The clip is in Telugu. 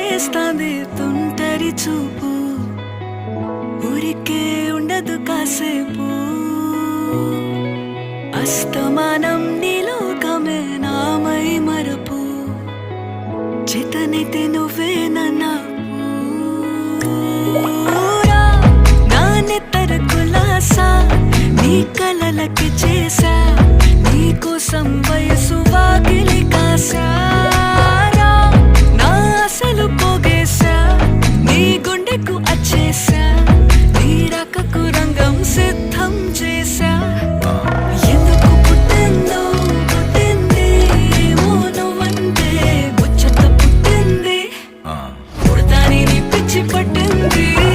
చేస్తాంది తుంటరి చూపు, ఊరికే ఉండదు కాసేపు. అస్తమానం నీలోకమే నామై మరపు, చేతనైతే నువ్వే